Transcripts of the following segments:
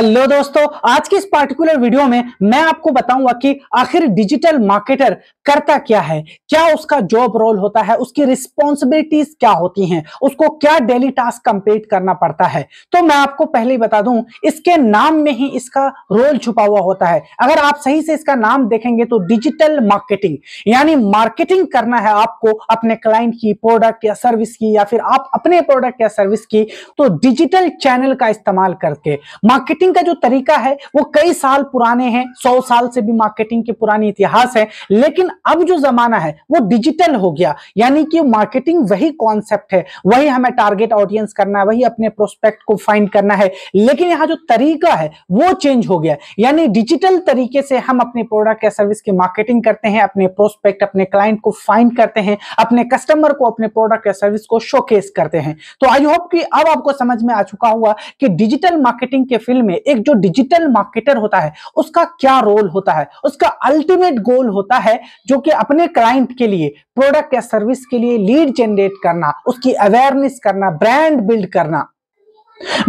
Hello दोस्तों, आज की इस पार्टिकुलर वीडियो में मैं आपको बताऊंगा कि आखिर डिजिटल मार्केटर करता क्या है, क्या उसका जॉब रोल होता है, उसकी रिस्पॉन्सिबिलिटीज क्या होती हैं, उसको क्या डेली टास्क कंप्लीट करना पड़ता है। तो मैं आपको पहले ही बता दूं, इसके नाम में ही इसका रोल छुपा हुआ होता है। अगर आप सही से इसका नाम देखेंगे तो डिजिटल मार्केटिंग यानी मार्केटिंग करना है आपको अपने क्लाइंट की, प्रोडक्ट या सर्विस की, या फिर आप अपने प्रोडक्ट या सर्विस की, तो डिजिटल चैनल का इस्तेमाल करके। मार्केटिंग का जो तरीका है वो कई साल पुराने हैं, 100 साल से भी मार्केटिंग की पुरानी इतिहास है। लेकिन अब जो जमाना है वो डिजिटल हो गया, यानी कि मार्केटिंग वही कॉन्सेप्ट है, वही हमें टारगेट ऑडियंस करना है, वही अपने प्रोस्पेक्ट को फाइंड करना है। लेकिन यहां जो तरीका है वो चेंज हो गया, यानी डिजिटल तरीके से हम अपने प्रोडक्ट या सर्विस की मार्केटिंग करते हैं, अपने प्रोस्पेक्ट, अपने क्लाइंट को फाइंड करते हैं, अपने कस्टमर को अपने प्रोडक्ट या सर्विस को शोकेस करते हैं। तो आई होप कि अब आपको समझ में आ चुका होगा कि डिजिटल मार्केटिंग के फील्ड में एक जो डिजिटल मार्केटर होता है उसका क्या रोल होता है। उसका अल्टीमेट गोल होता है जो कि अपने क्लाइंट के लिए, प्रोडक्ट या सर्विस के लिए लीड जनरेट करना, उसकी अवेयरनेस करना, ब्रांड बिल्ड करना।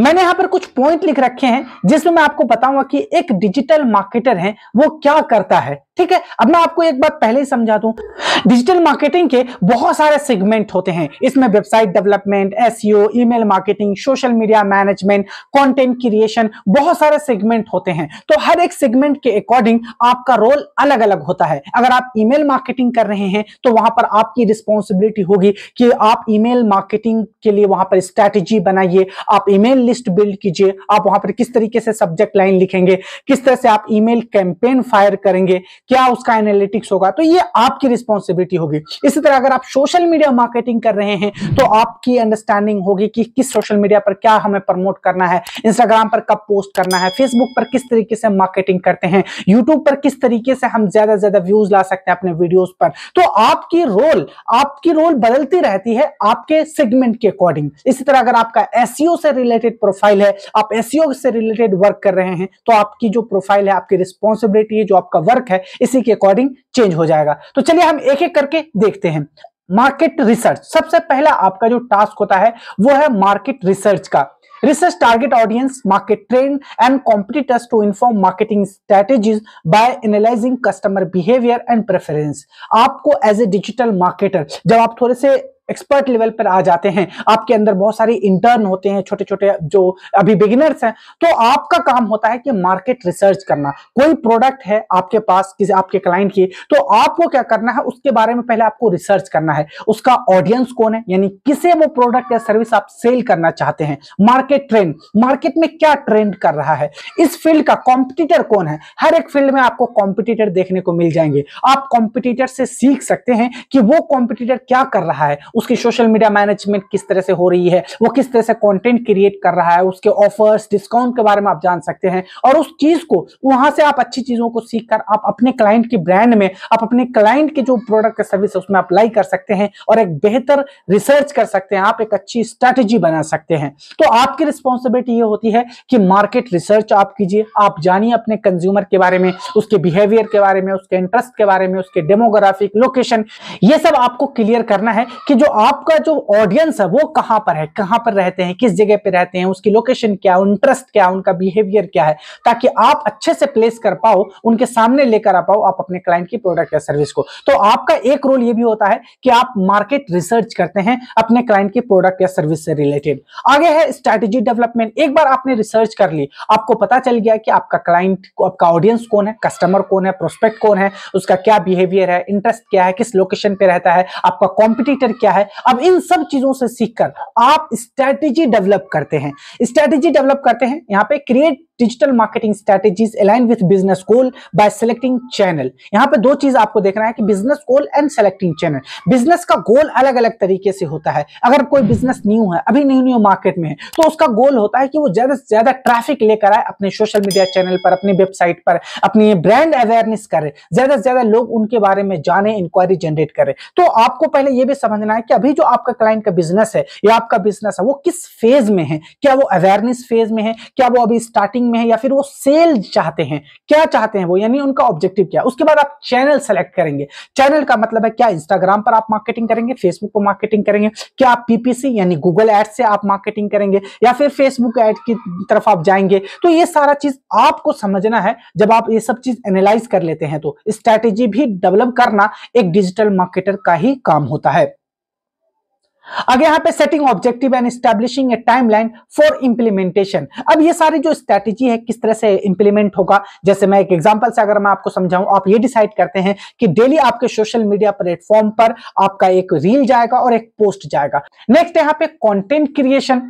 मैंने यहां पर कुछ पॉइंट लिख रखे हैं जिसमें मैं आपको बताऊंगा कि एक डिजिटल मार्केटर है वो क्या करता है। ठीक है, अब मैं आपको एक बात पहले ही समझा दूं, डिजिटल मार्केटिंग के बहुत सारे सेगमेंट होते हैं। इसमें website development, SEO, email marketing, social media management, content creation, बहुत सारे सेगमेंट होते हैं। तो हर एक सेगमेंट के अकॉर्डिंग आपका रोल अलग अलग होता है। अगर आप ईमेल मार्केटिंग कर रहे हैं तो वहां पर आपकी रिस्पॉन्सिबिलिटी होगी कि आप ईमेल मार्केटिंग के लिए वहां पर स्ट्रैटेजी बनाइए, आप ईमेल लिस्ट बिल्ड कीजिए, आप वहां पर किस तरीके से सब्जेक्ट लाइन लिखेंगे, किस तरह से आप ईमेल कैंपेन फायर करेंगे, क्या उसका एनालिटिक्स होगा, तो ये आपकी रिस्पॉन्सिबिलिटी होगी। इसी तरह अगर आप सोशल मीडिया मार्केटिंग कर रहे हैं तो आपकी अंडरस्टैंडिंग होगी कि किस सोशल मीडिया पर क्या हमें प्रमोट करना है, इंस्टाग्राम पर कब पोस्ट करना है, फेसबुक पर किस तरीके से मार्केटिंग करते हैं, यूट्यूब पर किस तरीके से हम ज्यादा से ज्यादा व्यूज ला सकते हैं अपने वीडियोस पर। तो आपकी रोल बदलती रहती है आपके सेगमेंट के अकॉर्डिंग। इसी तरह अगर आपका एसईओ से रिलेटेड प्रोफाइल है, आप एसईओ से रिलेटेड वर्क कर रहे हैं, तो आपकी जो प्रोफाइल है, आपकी रिस्पॉन्सिबिलिटी है, जो आपका वर्क है, इसी के अकॉर्डिंग चेंज हो जाएगा। तो चलिए हम एक एक करके देखते हैं। मार्केट रिसर्च, सबसे पहला आपका जो टास्क होता है वो है मार्केट रिसर्च का। Research target audience, market trend and competitors to inform marketing strategies by analyzing customer behavior and preference। आपको एज ए डिजिटल मार्केटर जब आप थोड़े से एक्सपर्ट लेवल पर आ जाते हैं, आपके अंदर बहुत सारे इंटर्न होते हैं, छोटे छोटे जो अभी बिगिनर्स हैं, तो आपका काम होता है कि मार्केट रिसर्च करना। कोई प्रोडक्ट है आपके पास किसी आपके क्लाइंट की, तो आपको क्या करना है, उसके बारे में पहले आपको रिसर्च करना है। उसका ऑडियंस कौन है, यानी किसे वो प्रोडक्ट या सर्विस आप सेल करना चाहते हैं। मार्केट ट्रेंड, मार्केट में क्या ट्रेंड कर रहा है, इस फील्ड का कॉम्पिटिटर कौन है। हर एक फील्ड में आपको कॉम्पिटिटर देखने को मिल जाएंगे। आप कॉम्पिटिटर से सीख सकते हैं कि वो कॉम्पिटिटर क्या कर रहा है, उसकी सोशल मीडिया मैनेजमेंट किस तरह से हो रही है, वो किस तरह से कंटेंट क्रिएट कर रहा है, उसके ऑफर्स, डिस्काउंट के बारे में आप जान सकते हैं। और उस चीज को वहां से आप अच्छी चीजों को सीखकर आप अपने क्लाइंट की ब्रांड में, आप अपने क्लाइंट के जो प्रोडक्ट या सर्विस है उसमें अप्लाई कर सकते हैं और एक बेहतर रिसर्च कर सकते हैं, आप एक अच्छी स्ट्रैटेजी बना सकते हैं। तो आपकी रिस्पॉन्सिबिलिटी ये होती है कि मार्केट रिसर्च आप कीजिए, आप जानिए अपने कंज्यूमर के बारे में, उसके बिहेवियर के बारे में, उसके इंटरेस्ट के बारे में, उसके डेमोग्राफिक, लोकेशन, ये सब आपको क्लियर करना है कि जो आपका जो ऑडियंस है वो कहां पर है, कहां पर रहते हैं, किस जगह पे रहते हैं, उसकी लोकेशन क्या, इंटरेस्ट क्या, उनका बिहेवियर क्या है, ताकि आप अच्छे से प्लेस कर पाओ, उनके सामने लेकर आ पाओ आप अपने क्लाइंट की प्रोडक्ट या सर्विस को। तो आपका एक रोल ये भी होता है कि आप मार्केट रिसर्च करते हैं अपने क्लाइंट की प्रोडक्ट या सर्विस से रिलेटेड। आगे है स्ट्रैटेजी डेवलपमेंट। एक बार आपने रिसर्च कर ली, आपको पता चल गया कि आपका क्लाइंट, आपका ऑडियंस कौन है, कस्टमर कौन है, प्रोस्पेक्ट कौन है, उसका क्या बिहेवियर है, इंटरेस्ट क्या है, किस लोकेशन पे रहता है, आपका कॉम्पिटिटर क्या है। अब इन सब चीजों से सीखकर आप स्ट्रैटेजी डेवलप करते हैं। स्ट्रैटेजी डेवलप करते हैं यहां पे create digital marketing strategies align with business goal by selecting channel. यहां पे दो चीज आपको देखना है कि business goal and selecting channel. Business का गोल अलग अलग तरीके से होता है। अगर कोई बिजनेस न्यू है, अभी न्यू मार्केट में है, तो उसका गोल होता है कि वो ज्यादा से ज्यादा ट्रैफिक लेकर आए अपने सोशल मीडिया चैनल पर, अपनी वेबसाइट पर, अपनी ब्रांड अवेयरनेस करे, ज्यादा से ज्यादा लोग उनके बारे में जाने, इंक्वायरी जनरेट करे। तो आपको पहले यह भी समझना है कि अभी जो आपका क्लाइंट का बिजनेस है या आपका बिजनेस है वो किस फेज में है। क्या वो अवेयरनेस फेज में है, क्या वो अभी स्टार्टिंग में है, या फिर वो सेल चाहते हैं, क्या चाहते हैं वो, यानी उनका ऑब्जेक्टिव क्या है। उसके बाद आप चैनल सेलेक्ट करेंगे। चैनल का मतलब है क्या इंस्टाग्राम पर आप मार्केटिंग करेंगे, फेसबुक पर मार्केटिंग करेंगे, क्या आप पीपीसी यानी गूगल एड से आप मार्केटिंग करेंगे, या फिर फेसबुक एड की तरफ आप जाएंगे। तो ये सारा चीज आपको समझना है। जब आप ये सब चीज एनालाइज कर लेते हैं तो स्ट्रैटेजी भी डेवलप करना एक डिजिटल मार्केटर का ही काम होता है। आगे यहां पे setting objective and establishing A timeline for implementation. अब ये सारी जो स्ट्रैटेजी है किस तरह से इंप्लीमेंट होगा, जैसे मैं एक एग्जांपल से अगर मैं आपको समझाऊं, आप ये डिसाइड करते हैं कि डेली आपके सोशल मीडिया प्लेटफॉर्म पर आपका एक रील जाएगा और एक पोस्ट जाएगा। नेक्स्ट यहां पे content creation,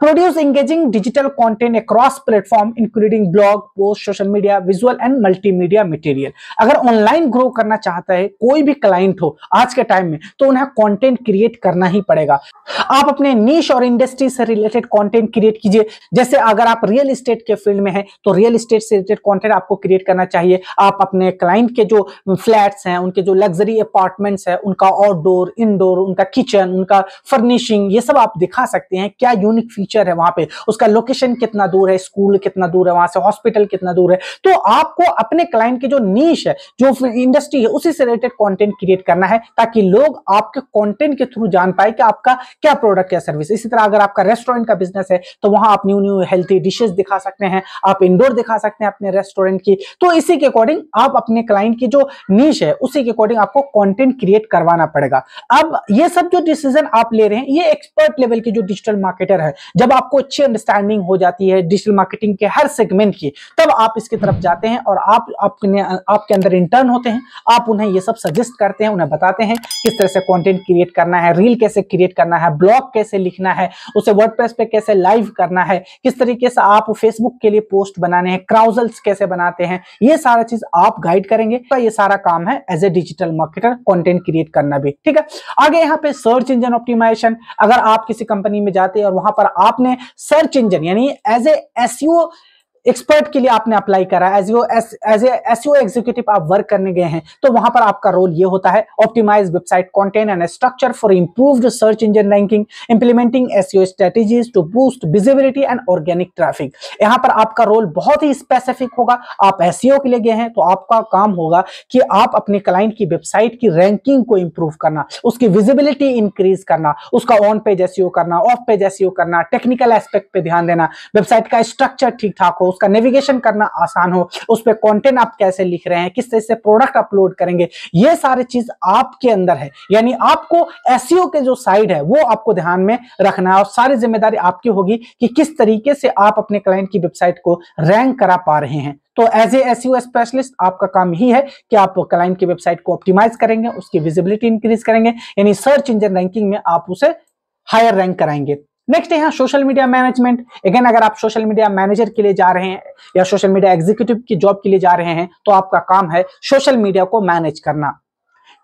produce engaging digital content across platform including blog, post, social media, visual and multimedia material. अगर ऑनलाइन ग्रो करना चाहता है कोई भी क्लाइंट हो आज के टाइम में, तो उन्हें कंटेंट क्रिएट करना ही पड़ेगा। आप अपने नीश और इंडस्ट्री से रिलेटेड कंटेंट क्रिएट कीजिए। जैसे अगर आप रियल एस्टेट के फील्ड में हैं तो रियल एस्टेट से रिलेटेड कंटेंट आपको क्रिएट करना चाहिए। आप अपने क्लाइंट के जो फ्लैट्स हैं, उनके जो लग्जरी अपार्टमेंट्स हैं, उनका आउटडोर, इनडोर, उनका किचन, उनका फर्निशिंग, ये सब आप दिखा सकते हैं। क्या यूनिक फीचर है वहां पे, उसका लोकेशन कितना दूर है, स्कूल कितना दूर है वहां से, हॉस्पिटल कितना दूर है। तो आपको अपने क्लाइंट की जो नीश है, जो इंडस्ट्री है, उसी से रिलेटेड कंटेंट क्रिएट करना है ताकि लोग आपके कंटेंट के थ्रू जान पाए कि आपका क्या प्रोडक्ट या सर्विस। इसी तरह अगर आपका रेस्टोरेंट का बिजनेस है तो वहां आप न्यू न्यू हेल्थी डिशेस दिखा सकते हैं, आप इंडोर दिखा सकते हैं अपने रेस्टोरेंट की। तो इसी के अकॉर्डिंग आप अपने क्लाइंट की जो नीश है उसी के अकॉर्डिंग आपको कंटेंट क्रिएट करवाना पड़ेगा। अब ये सब जो डिसीजन आप ले रहे हैं, ये एक्सपर्ट लेवल के जो डिजिटल मार्केटर है, जब आपको अच्छी अंडरस्टैंडिंग हो जाती है डिजिटल मार्केटिंग के हर सेगमेंट की, तब आप इसकी तरफ जाते हैं और आपके अंदर इंटर्न होते हैं। आप उन्हें ये सब सजेस्ट करते हैं, उन्हें बताते हैं किस तरह से कंटेंट क्रिएट करना है, रील कैसे क्रिएट करना है, ब्लॉग कैसे लिखना है, उसे वर्डप्रेस पे कैसे लाइव करना है, किस तरीके से आप फेसबुक के लिए पोस्ट बनाने हैं, क्राउजल्स कैसे बनाते हैं, ये सारा चीज आप गाइड करेंगे। तो ये सारा काम है as a digital marketer, content create करना भी। ठीक है, आगे यहाँ पे सर्च इंजन ऑप्टिमाइजेशन। अगर आप किसी कंपनी में जाते हैं और वहां पर आपने सर्च इंजन यानी एज ए एसईओ एक्सपर्ट के लिए आपने अप्लाई करा, एज ए एसईओ एग्जीक्यूटिव आप वर्क करने गए हैं, तो वहां पर आपका रोल ये होता है optimise website content and structure for improved search engine ranking, implementing SEO strategies to boost visibility and organic traffic. यहां पर आपका रोल बहुत ही स्पेसिफिक होगा। आप एसईओ के लिए गए हैं तो आपका काम होगा कि आप अपने क्लाइंट की वेबसाइट की रैंकिंग को इंप्रूव करना, उसकी विजिबिलिटी इंक्रीज करना, उसका ऑन पेज एसईओ करना, ऑफ पेज एसईओ करना, टेक्निकल एस्पेक्ट पे ध्यान देना, वेबसाइट का स्ट्रक्चर ठीक ठाक हो, उसका नेविगेशन करना आसान हो, उस पे कंटेंट आप कैसे लिख रहे हैं, किस तरह से प्रोडक्ट अपलोड करेंगे, ये सारी चीज आपके अंदर है। यानी आपको एसईओ के जो साइड है वो आपको ध्यान में रखना है और सारी जिम्मेदारी आपकी होगी कि किस तरीके से आप अपने क्लाइंट की वेबसाइट को रैंक करा पा रहे हैं। तो एज ए एसईओ स्पेशलिस्ट आपका काम ही है कि आप क्लाइंट की वेबसाइट को ऑप्टिमाइज करेंगे, उसकी विजिबिलिटी इंक्रीज करेंगे, यानी सर्च इंजन रैंकिंग में आप उसे हायर रैंक कराएंगे। नेक्स्ट है यहाँ सोशल मीडिया मैनेजमेंट। अगेन अगर आप सोशल मीडिया मैनेजर के लिए जा रहे हैं या सोशल मीडिया एग्जीक्यूटिव की जॉब के लिए जा रहे हैं तो आपका काम है सोशल मीडिया को मैनेज करना।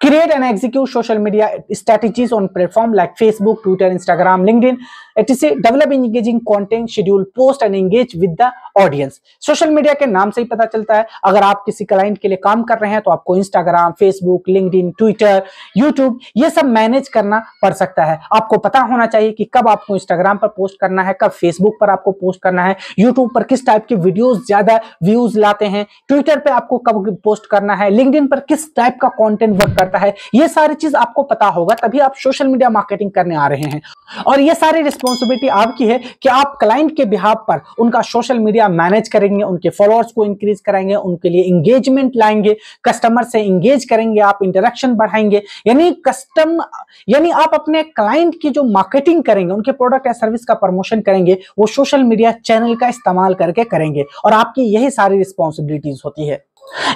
Create and execute social media strategies on platform like Facebook, Twitter, Instagram, LinkedIn, etc. Develop engaging content, schedule post and engage with the audience. Social media के नाम से ही पता चलता है, अगर आप किसी क्लाइंट के लिए काम कर रहे हैं तो आपको Instagram, Facebook, LinkedIn, Twitter, YouTube ये सब मैनेज करना पड़ सकता है। आपको पता होना चाहिए कि कब आपको इंस्टाग्राम पर पोस्ट करना है, कब फेसबुक पर आपको पोस्ट करना है, यूट्यूब पर किस टाइप के वीडियोस ज्यादा व्यूज लाते हैं, ट्विटर पे आपको कब पोस्ट करना है, लिंक्डइन पर किस टाइप का कंटेंट वर्क करता है। ये सारी चीज आपको पता होगा, तभी आप सोशल मीडिया मार्केटिंग करने आ रहे हैं। और ये सारी रिस्पॉन्सिबिलिटी आपकी है कि आप क्लाइंट के बिहाफ पर उनका सोशल मीडिया मैनेज करेंगे, उनके फॉलोअर्स को इंक्रीज कराएंगे, उनके लिए इंगेजमेंट लाएंगे, कस्टमर से इंगेज करेंगे, आप इंटरेक्शन बढ़ाएंगे। यानी आप अपने क्लाइंट की जो मार्केटिंग करेंगे, उनके प्रोडक्ट या सर्विस का प्रमोशन करेंगे, वो सोशल मीडिया चैनल का इस्तेमाल करके करेंगे और आपकी यही सारी रिस्पॉन्सिबिलिटीज होती है।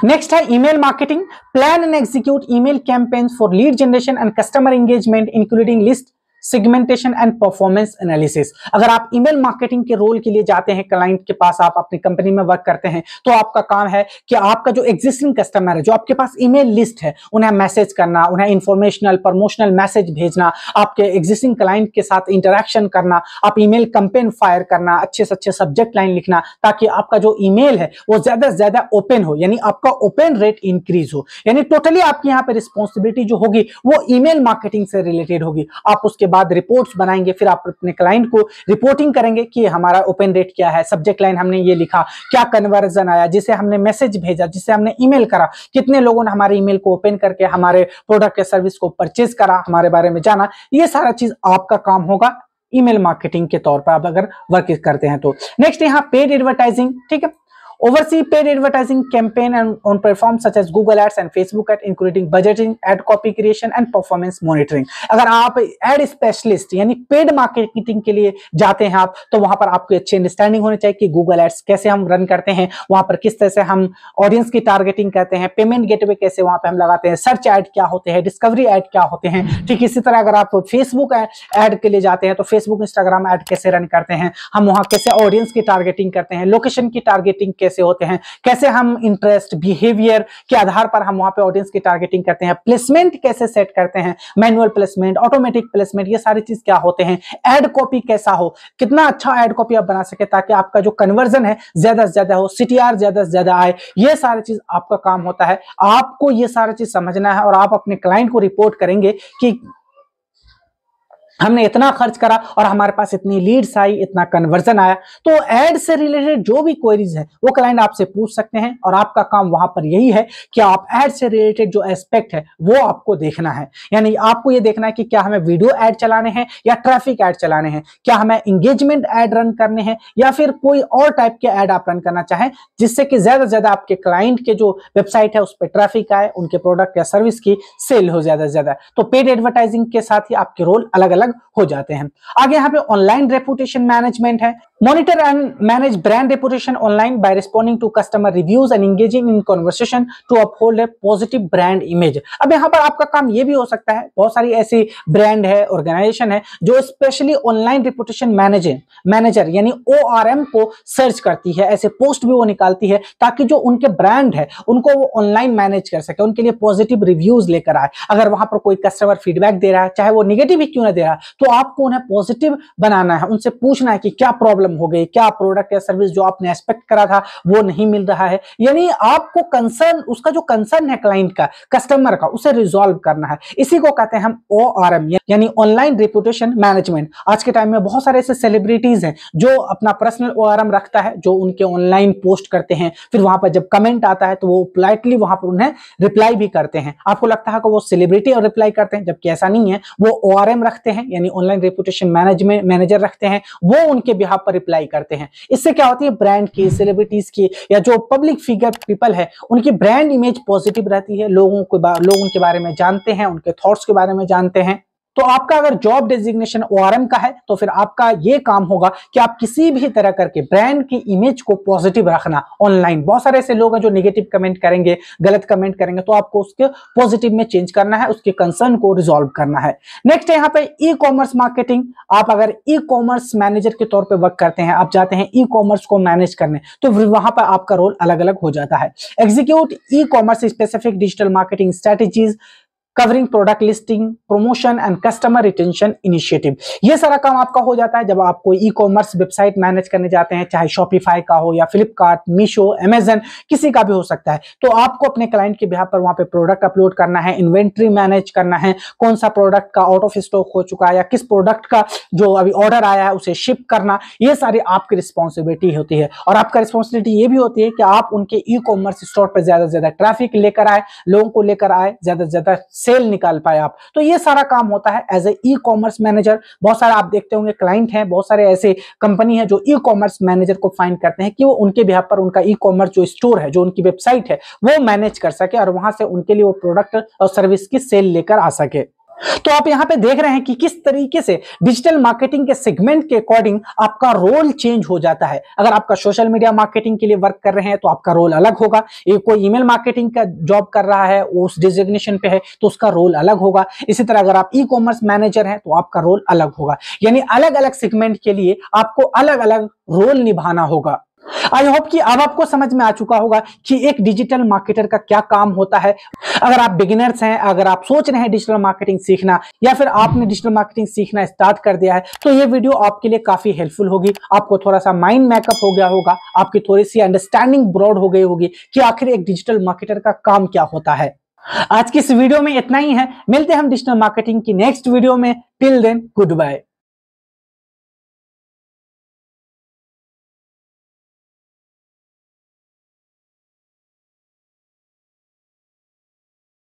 नेक्स्ट है email marketing. Plan and execute email campaigns for lead generation and customer engagement including list segmentation and performance analysis. अगर आप ईमेल मार्केटिंग के रोल के लिए जाते हैं, क्लाइंट के पास आप अपनी कंपनी में वर्क करते हैं, तो आपका काम है कि आपका जो एग्जिस्टिंग कस्टमर है, जो आपके पास ईमेल लिस्ट है, उन्हें मैसेज करना, उन्हें इंफॉर्मेशनल प्रमोशनल मैसेज भेजना, आपके एग्जिस्टिंग क्लाइंट के साथ इंटरेक्शन करना, आप ईमेल कैंपेन फायर करना, अच्छे से अच्छे सब्जेक्ट लाइन लिखना, ताकि आपका जो ईमेल है वो ज्यादा से ज्यादा ओपन हो, यानी आपका ओपन रेट इंक्रीज हो। यानी टोटली आपकी यहाँ पे रिस्पॉन्सिबिलिटी जो होगी वो ईमेल मार्केटिंग से रिलेटेड होगी। आप उसके बाद रिपोर्ट्स बनाएंगे, फिर आप अपने क्लाइंट को रिपोर्टिंग करेंगे कि हमारा ओपन रेट क्या है, सब्जेक्ट लाइन हमने ये लिखा, क्या कन्वर्जन आया, जिसे हमने मैसेज भेजा, जिसे हमने ईमेल करा, कितने लोगों ने हमारे ईमेल को ओपन करके हमारे प्रोडक्ट या सर्विस को परचेज करा, हमारे बारे में जाना। ये सारा चीज आपका काम होगा ईमेल मार्केटिंग के तौर पर आप अगर वर्क करते हैं तो। नेक्स्ट यहाँ पेड एडवर्टाइजिंग, ठीक है। Oversee paid advertising campaign and on platforms such as Google Ads and Facebook Ads, including budgeting, ad copy creation and performance monitoring। अगर आप एड स्पेशलिस्ट यानी पेड मार्केटिंग के लिए जाते हैं आप, तो वहां पर आपको अच्छी अंडरस्टैंडिंग होनी चाहिए कि गूगल एड्स कैसे हम रन करते हैं, वहां पर किस तरह से हम ऑडियंस की टारगेटिंग करते हैं, पेमेंट गेटवे कैसे वहां पे हम लगाते हैं, सर्च ऐड क्या होते हैं, डिस्कवरी ऐड क्या होते हैं। ठीक इसी तरह अगर आप फेसबुक ऐड के लिए जाते हैं तो फेसबुक इंस्टाग्राम ऐड कैसे रन करते हैं, हम वहां कैसे ऑडियंस की टारगेटिंग करते हैं, लोकेशन की टारगेटिंग कैसे होते हैं, कैसे हम इंटरेस्ट बिहेवियर के आधार पर हम वहां पे ऑडियंस की टारगेटिंग करते हैं, प्लेसमेंट कैसे सेट करते हैं, मैनुअल प्लेसमेंट, ऑटोमेटिक प्लेसमेंट, ये सारी चीज क्या होते हैं, एड कॉपी कैसा हो, कितना अच्छा एड कॉपी आप बना सके ताकि आपका जो कन्वर्जन है ज्यादा से ज्यादा हो, सीटीआर ज्यादा से ज्यादा आए। ये सारी चीज आपका काम होता है। आपको ये सारी चीज समझना है और आप अपने क्लाइंट को रिपोर्ट करेंगे कि हमने इतना खर्च करा और हमारे पास इतनी लीड्स आई, इतना कन्वर्जन आया। तो एड से रिलेटेड जो भी क्वेरीज है वो क्लाइंट आपसे पूछ सकते हैं और आपका काम वहां पर यही है कि आप एड से रिलेटेड जो एस्पेक्ट है वो आपको देखना है। यानी आपको ये देखना है कि क्या हमें वीडियो एड चलाने हैं या ट्रैफिक एड चलाने हैं, क्या हमें इंगेजमेंट एड रन करने हैं या फिर कोई और टाइप के एड आप रन करना चाहें, जिससे कि ज्यादा से ज्यादा आपके क्लाइंट के जो वेबसाइट है उस पर ट्रैफिक आए, उनके प्रोडक्ट या सर्विस की सेल हो ज्यादा से ज्यादा। तो पेड एडवर्टाइजिंग के साथ ही आपके रोल अलग अलग हो जाते हैं। आगे यहाँ पे ऑनलाइन रेपुटेशन मैनेजमेंट है। Monitor and manage brand reputation online by responding to customer reviews and engaging in conversation to uphold a positive brand image. अब यहाँ पर आपका काम ये भी हो सकता है, बहुत सारी ऐसी ब्रांड है, ऑर्गेनाइजेशन है जो स्पेशली ऑनलाइन रेपुटेशन मैनेजर यानी ORM को सर्च करती है, ऐसे पोस्ट भी वो निकालती है ताकि जो उनके ब्रांड है उनको वो ऑनलाइन मैनेज कर सके, उनके लिए पॉजिटिव रिव्यूज लेकर आए। अगर वहां पर कोई कस्टमर फीडबैक दे रहा है, चाहे वो निगेटिव ही क्यों ना दे रहा है, तो आपको उन्हें पॉजिटिव बनाना है, उनसे पूछना है कि क्या प्रॉब्लम हो गई, क्या प्रोडक्ट या सर्विस जो आपने एक्सपेक्ट करा था वो नहीं मिल रहा है। यानी आपको कंसर्न, उसका जो कंसर्न है क्लाइंट का, कस्टमर का, उसे रिजॉल्व करना है। इसी को कहते हैं हम ORM यानी ऑनलाइन रेपुटेशन मैनेजमेंट। आज के टाइम में बहुत सारे ऐसे सेलिब्रिटीज हैं जो अपना पर्सनल ORM रखता है, जो उनके ऑनलाइन पोस्ट करते हैं, फिर वहां पर जब कमेंट आता है तो वो पोलाइटली वहां पर उन्हें रिप्लाई भी करते हैं। आपको लगता है कि वो सेलिब्रिटी और रिप्लाई करते हैं, जबकि ऐसा नहीं है। वो ORM रखते हैं यानी ऑनलाइन रेपुटेशन मैनेजमेंट मैनेजर रखते हैं, वो उनके बिहाफ पर रिप्लाई करते हैं। इससे क्या होती है, ब्रांड की, सेलिब्रिटीज की या जो पब्लिक फिगर पीपल है उनकी ब्रांड इमेज पॉजिटिव रहती है, लोग उनके बारे में जानते हैं, उनके थॉट्स के बारे में जानते हैं। तो आपका अगर जॉब डेजिग्नेशन ORM का है तो फिर आपका ये काम होगा कि आप किसी भी तरह करके ब्रांड की इमेज को पॉजिटिव रखना ऑनलाइन। बहुत सारे ऐसे लोग हैं जो नेगेटिव कमेंट करेंगे, गलत कमेंट करेंगे, तो आपको उसके पॉजिटिव में चेंज करना है, उसके कंसर्न को रिजॉल्व करना है। नेक्स्ट है यहाँ पे ई-कॉमर्स मार्केटिंग। आप अगर ई-कॉमर्स मैनेजर के तौर पर वर्क करते हैं, आप जाते हैं ई-कॉमर्स को मैनेज करने, तो वहां पर आपका रोल अलग अलग हो जाता है। Execute e-commerce specific digital marketing strategies covering product listing, promotion and customer retention initiative. ये सारा काम आपका हो जाता है जब आप कोई ई-कॉमर्स वेबसाइट मैनेज करने जाते हैं, चाहे शॉपिफाई का हो या फ्लिपकार्ट, मीशो, अमेजन, किसी का भी हो सकता है। तो आपको अपने क्लाइंट के बिहाफ पर वहां पे प्रोडक्ट अपलोड करना है, इन्वेंट्री मैनेज करना है, कौन सा प्रोडक्ट का आउट ऑफ स्टॉक हो चुका है या किस प्रोडक्ट का जो अभी ऑर्डर आया है उसे शिप करना, ये सारी आपकी रिस्पॉन्सिबिलिटी होती है। और आपका रिस्पॉन्सिबिलिटी ये भी होती है कि आप उनके ई-कॉमर्स स्टोर पर ज्यादा से ज्यादा ट्रैफिक लेकर आए, लोगों को लेकर आए, ज्यादा से ज्यादा सेल निकाल पाए आप। तो ये सारा काम होता है एज ए ई-कॉमर्स मैनेजर। बहुत सारे आप देखते होंगे क्लाइंट हैं, बहुत सारे ऐसे कंपनी है जो ई-कॉमर्स मैनेजर को फाइंड करते हैं कि वो उनके बिहाफ पर उनका ई-कॉमर्स जो स्टोर है, जो उनकी वेबसाइट है, वो मैनेज कर सके और वहां से उनके लिए वो प्रोडक्ट और सर्विस की सेल लेकर आ सके। तो आप यहां पे देख रहे हैं कि किस तरीके से डिजिटल मार्केटिंग के सेगमेंट के अकॉर्डिंग आपका रोल चेंज हो जाता है। अगर आपका सोशल मीडिया मार्केटिंग के लिए वर्क कर रहे हैं तो आपका रोल अलग होगा। ये कोई ईमेल मार्केटिंग का जॉब कर रहा है, उस डिजिग्नेशन पे है, तो उसका रोल अलग होगा। इसी तरह अगर आप ई कॉमर्स मैनेजर हैं तो आपका रोल अलग होगा। यानी अलग अलग सेगमेंट के लिए आपको अलग अलग रोल निभाना होगा। आई होप कि अब आपको समझ में आ चुका होगा कि एक डिजिटल मार्केटर का क्या काम होता है। अगर आप बिगिनर्स हैं, अगर आप सोच रहे हैं डिजिटल मार्केटिंग सीखना, या फिर आपने डिजिटल मार्केटिंग सीखना स्टार्ट कर दिया है, तो ये वीडियो आपके लिए काफी हेल्पफुल होगी। आपको थोड़ा सा माइंड मेकअप हो गया होगा, आपकी थोड़ी सी अंडरस्टैंडिंग ब्रॉड हो गई होगी कि आखिर एक डिजिटल मार्केटर का काम क्या होता है। आज की इस वीडियो में इतना ही है। मिलते हैं हम डिजिटल मार्केटिंग की नेक्स्ट वीडियो में। Till then good bye.